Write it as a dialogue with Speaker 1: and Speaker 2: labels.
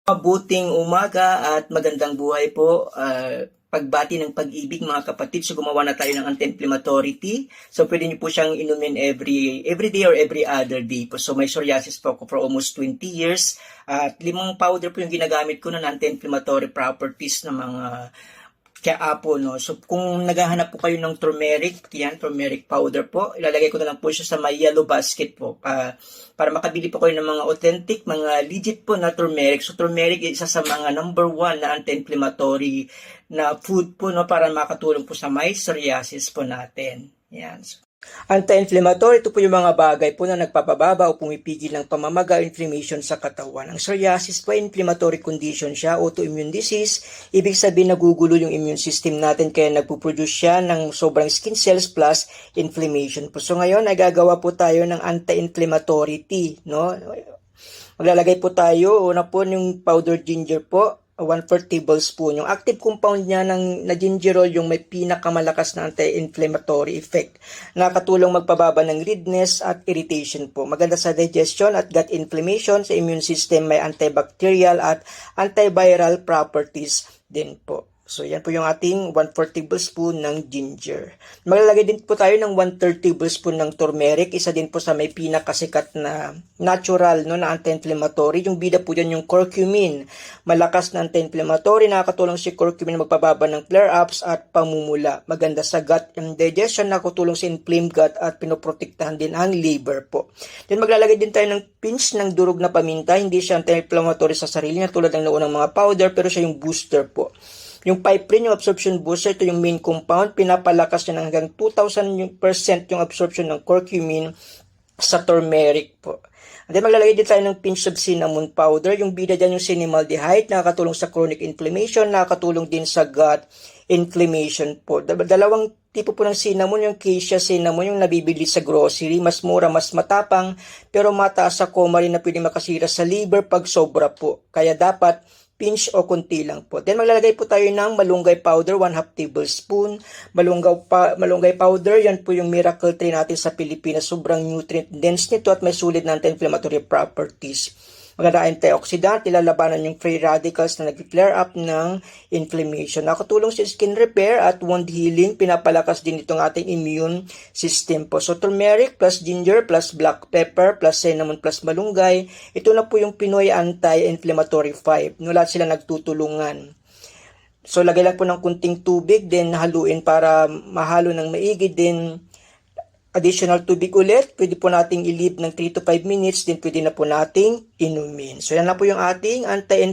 Speaker 1: Mabuting umaga at magandang buhay po. Pagbati ng pag-ibig mga kapatid. So gumawa na tayo ng anti-inflammatory tea. So pwede niyo po siyang inumin every day or every other day po. So may psoriasis po ako for almost 20 years. At 5 powder po yung ginagamit ko ng anti-inflammatory properties ng mga kaya no. So kung naghahanap po kayo ng turmeric, yan, turmeric powder po, ilalagay ko na lang po siya sa may yellow basket po. Para makabili po kayo ng mga authentic, mga legit po na turmeric. So turmeric isa sa mga number 1 na anti-inflammatory na food po, no, para makatulong po sa may psoriasis po natin. Yan. Anti-inflammatory, ito po yung mga bagay po na nagpapababa o pumipigil ng pamamaga o inflammation sa katawan. Ang psoriasis po, inflammatory condition siya, autoimmune disease. Ibig sabihin nagugulo yung immune system natin kaya nagpuproduce siya ng sobrang skin cells plus inflammation po. So ngayon, nagagawa po tayo ng anti-inflammatory tea, no? Maglalagay po tayo, una po yung powdered ginger po, 1/4 tablespoon. Yung active compound niya na gingerol yung may pinakamalakas na anti-inflammatory effect. Nakatulong magpababa ng redness at irritation po. Maganda sa digestion at gut inflammation. Sa immune system may antibacterial at antiviral properties din po. So, yan po yung ating 1/4 tablespoon ng ginger. Maglalagay din po tayo ng 1/3 tablespoon ng turmeric. Isa din po sa may pinakasikat na natural, no, na anti-inflammatory. Yung bida po dyan yung curcumin. Malakas na anti-inflammatory. Nakakatulong si curcumin magpababa ng flare-ups at pamumula. Maganda sa gut and digestion. Nakakatulong sa inflamed gut at pinoprotektahan din ang liver po. Then maglalagay din tayo ng pinch ng durog na paminta. Hindi siya anti-inflammatory sa sarili niya tulad ng naunang mga powder, pero siya yung booster po. Yung piperine, yung absorption booster, ito yung main compound, pinapalakas niya ng hanggang 2,000% yung absorption ng curcumin sa turmeric po. And then maglalagay din tayo ng pinch of cinnamon powder. Yung bida dyan yung cinnamaldehyde, nakakatulong sa chronic inflammation, nakakatulong din sa gut inflammation po. Dalawang tipo po ng cinnamon, yung cassia cinnamon, yung nabibili sa grocery, mas mura, mas matapang, pero mataas sa coumarin na pwede makasira sa liver pag sobra po. Kaya dapat pinch o konti lang po. Then maglalagay po tayo ng malunggay powder, 1/2 tablespoon. Malunggay powder, yan po yung miracle tree natin sa Pilipinas. Sobrang nutrient dense nito at may sulit na anti-inflammatory properties. Maganda antioxidant, ilalabanan yung free radicals na nag-flare up ng inflammation. Nakatulong sa skin repair at wound healing, pinapalakas din itong ating immune system po. So turmeric plus ginger plus black pepper plus cinnamon plus malunggay, ito na po yung Pinoy anti-inflammatory 5. No, lahat sila nagtutulungan. So lagay lang po ng kunting tubig, then haluin para mahalo ng maigi, din additional tubig ulit, pwede po nating i-leave ng 3 to 5 minutes, din pwede na po nating inumin. So yan na po yung ating anti